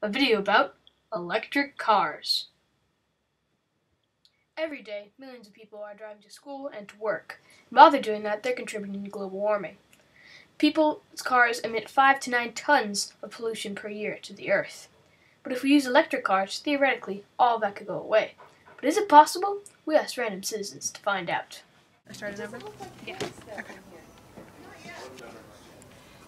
a video about electric cars. Every day, millions of people are driving to school and to work. And while they're doing that, they're contributing to global warming. People's cars emit 5 to 9 tons of pollution per year to the earth. But if we use electric cars, theoretically, all of that could go away. But is it possible? We asked random citizens to find out. I started over? Yeah. Okay.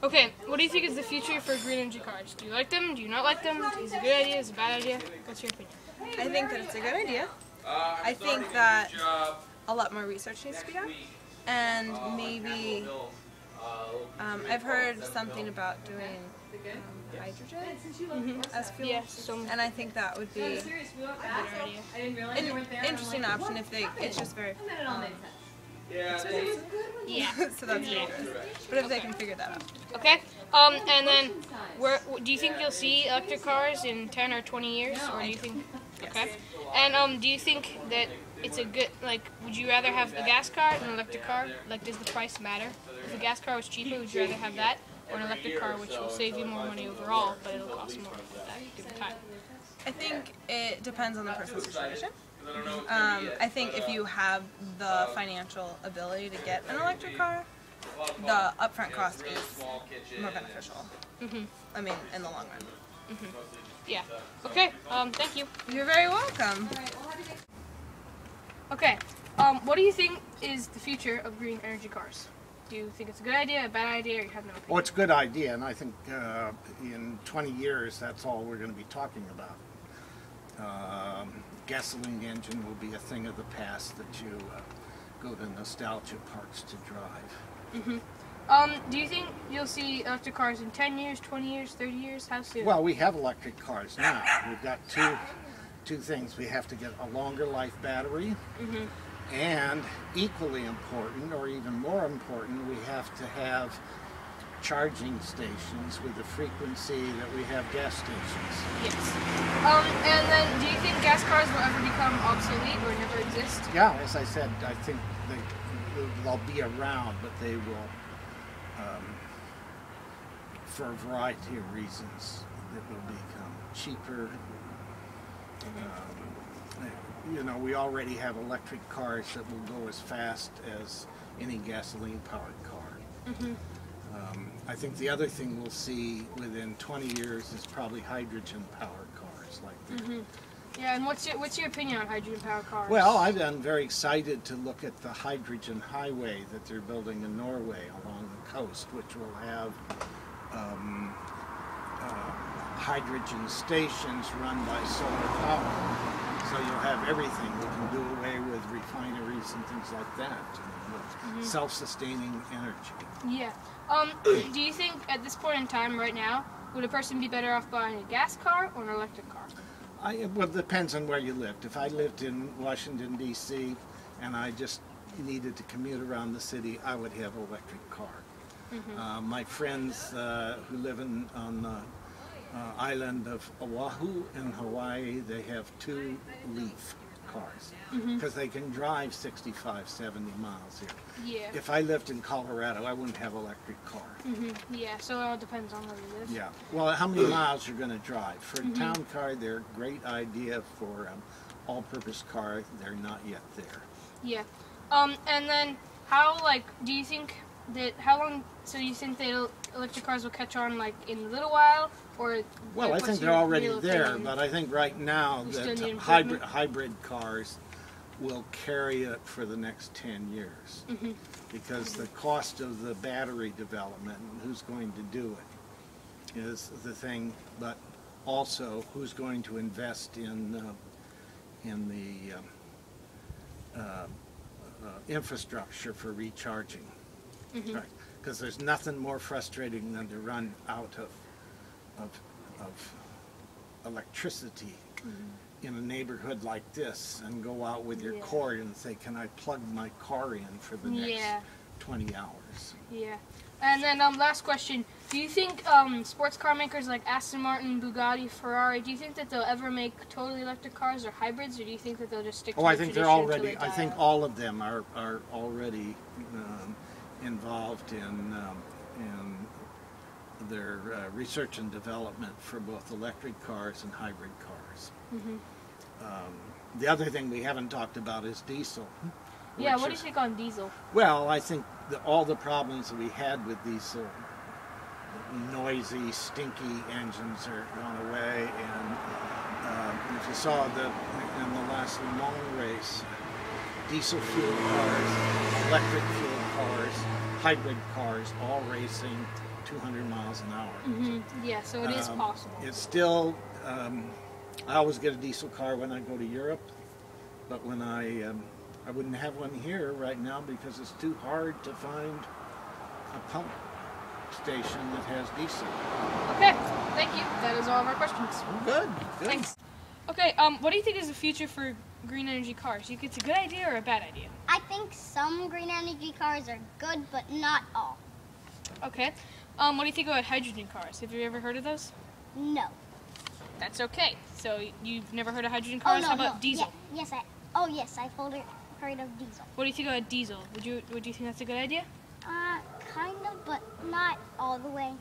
Okay, what do you think is the future for green energy cars? Do you like them? Do you not like them? Is it a good idea? Is it a bad idea? What's your opinion? I think that it's a good idea. I think that a lot more research needs to be done, and maybe I've heard something about doing hydrogen as fuel, Yes, and I think that would be a good an interesting option if it's just very expensive. Yeah. So that's dangerous. But if they can figure that out. Okay. And then, do you think you'll see electric cars in 10 or 20 years, or do you think? Okay. And do you think that it's a good, would you rather have a gas car than an electric car? Like, does the price matter? If a gas car was cheaper, would you rather have that, or an electric car, which will save you more money overall, but it'll cost more at that given time? I think it depends on the person's situation. I think if you have the financial ability to get an electric car, the upfront cost is more beneficial. I mean, in the long run. Yeah. Okay. Thank you. You're very welcome. Okay. What do you think is the future of green energy cars? Do you think it's a good idea, a bad idea, or you have no opinion? Well, it's a good idea, and I think in 20 years that's all we're going to be talking about. Gasoline engine will be a thing of the past that you go to nostalgia parks to drive. Do you think you'll see electric cars in 10 years, 20 years, 30 years? How soon? Well, we have electric cars now. We've got two things. We have to get a longer life battery, and equally important, or even more important, we have to have charging stations with the frequency that we have gas stations. Yes. And then, do you think gas cars will ever become obsolete or never exist? Yeah, as I said, I think they'll be around, but they will, for a variety of reasons, it will become cheaper. You know, we already have electric cars that will go as fast as any gasoline-powered car. I think the other thing we'll see within 20 years is probably hydrogen-powered cars like that. Yeah, and what's your opinion on hydrogen-powered cars? Well, I'm very excited to look at the hydrogen highway that they're building in Norway along the coast, which will have hydrogen stations run by solar power. So you'll have everything. We can do away with refineries and things like that. Self-sustaining energy. Yeah. Do you think at this point in time, right now, would a person be better off buying a gas car or an electric car? Well, it depends on where you lived. If I lived in Washington, D.C., and I just needed to commute around the city, I would have an electric car. My friends who live on the island of Oahu in Hawaii, they have 2 Leaf cars because they can drive 65, 70 miles here. Yeah. If I lived in Colorado, I wouldn't have an electric car. Yeah, so it all depends on where you live. Yeah. Well, how many miles you're going to drive. For a town car, they're a great idea. For all-purpose car, they're not yet there. Yeah. And then how, do you think that, so you think that electric cars will catch on, in a little while? Or, well, I think they're already there, but I think right now that hybrid cars will carry it for the next 10 years. Because the cost of the battery development and who's going to do it is the thing, but also who's going to invest in the infrastructure for recharging. Right? Because there's nothing more frustrating than to run out of electricity in a neighborhood like this and go out with your cord and say, can I plug my car in for the next 20 hours? Yeah. And then last question, do you think sports car makers like Aston Martin, Bugatti, Ferrari, do you think that they'll ever make totally electric cars or hybrids, or do you think that they'll just stick to I think they're already, I think all of them are already involved in research and development for both electric cars and hybrid cars. The other thing we haven't talked about is diesel. Yeah, what do you think on diesel? Well, I think all the problems that we had with diesel, noisy, stinky engines are gone away, and if you saw in the last Le Mans race, diesel fuel cars, electric fuel cars, hybrid cars, all racing 200 miles an hour. Yeah, so it is possible. It's still, I always get a diesel car when I go to Europe, but when I wouldn't have one here right now because it's too hard to find a pump station that has diesel. Okay, thank you. That is all of our questions. Good. Thanks. Okay, what do you think is the future for green energy cars? You think it's a good idea or a bad idea? I think some green energy cars are good, but not all. Okay. What do you think about hydrogen cars? Have you ever heard of those? No. That's okay. So you've never heard of hydrogen cars? Oh, no, How about diesel? Yes, I've heard of diesel. What do you think about diesel? Would you think that's a good idea? Kind of, but not all the way.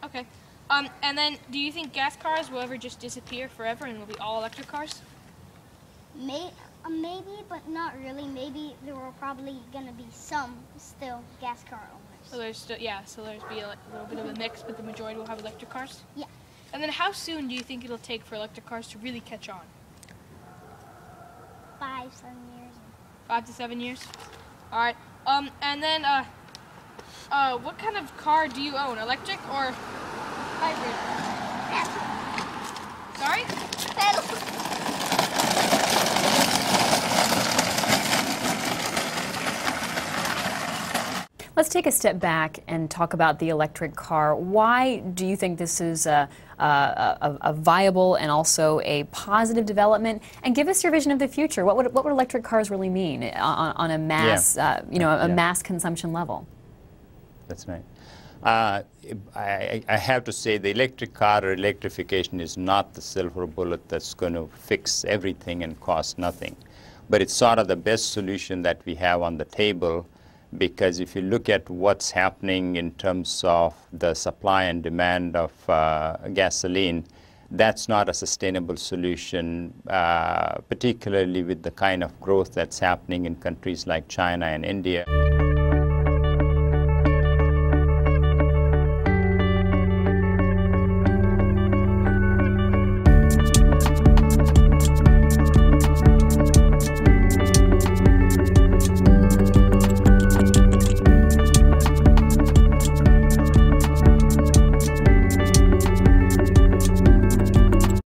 Okay. And then do you think gas cars will ever just disappear forever and will be all electric cars? Maybe, but not really. Maybe there will probably gonna be some still gas car owners. So there's still, so there's be a little bit of a mix, but the majority will have electric cars? Yeah. And then how soon do you think it'll take for electric cars to really catch on? 5, 7 years. 5 to 7 years? All right. And then, what kind of car do you own? Electric or hybrid? Sorry? Let's take a step back and talk about the electric car. Why do you think this is a viable and also a positive development? And give us your vision of the future. What would electric cars really mean on a mass, mass consumption level? That's right. I have to say the electric car or electrification is not the silver bullet that's going to fix everything and cost nothing. But it's sort of the best solution that we have on the table, because if you look at what's happening in terms of the supply and demand of gasoline, that's not a sustainable solution, particularly with the kind of growth that's happening in countries like China and India.